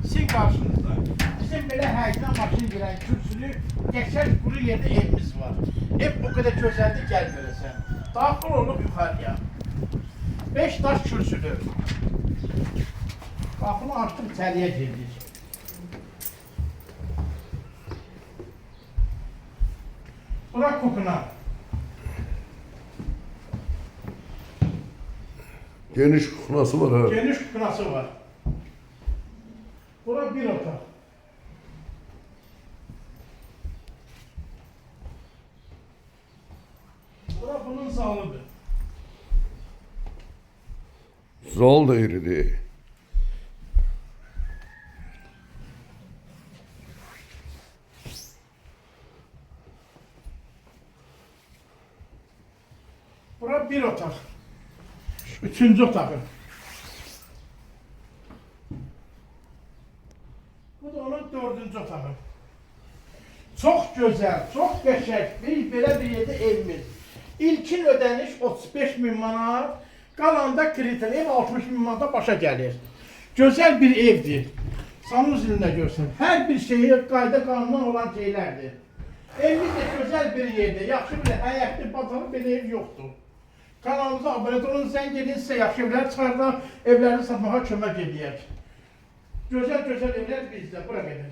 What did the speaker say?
Sizin karşınızda. Bizim belə həyəcan maşın girən kürsülü, geçen kuru yerde evimiz var. Ev o kadar güzeldi, gel göresen. Daxil olup yukarıya. 5 taş kürsülü. Qapını açdıq, içəriyə girdik. Bura kukuna. Geniş kukunası var ha. Geniş kukunası var. Bura bir otak. Bura bunun zalıdır. Zal da eridi. Bura bir otak. Üçüncü otağı. Bu da onun dördüncü otağı. Çok güzel, çok geçer. Bir böyle bir yerde evimiz. İlkin ödeniş 35.000 manat. Qalanda kriter ev 60.000 manata başa gəlir. Güzel bir evdir. Sanuz ilində görsün. Her bir şeyi qayda qanundan olan şeylerdir. Evimiz de güzel bir yerde. Yaxşı bir həyətli, bacalı bir ev yoktur. Kanalımıza abone olun, zəng edin, sizə yaxşı evlər çıxardan evləri satmağa kömək edək. Gözəl evlər bizdə, bura qədər.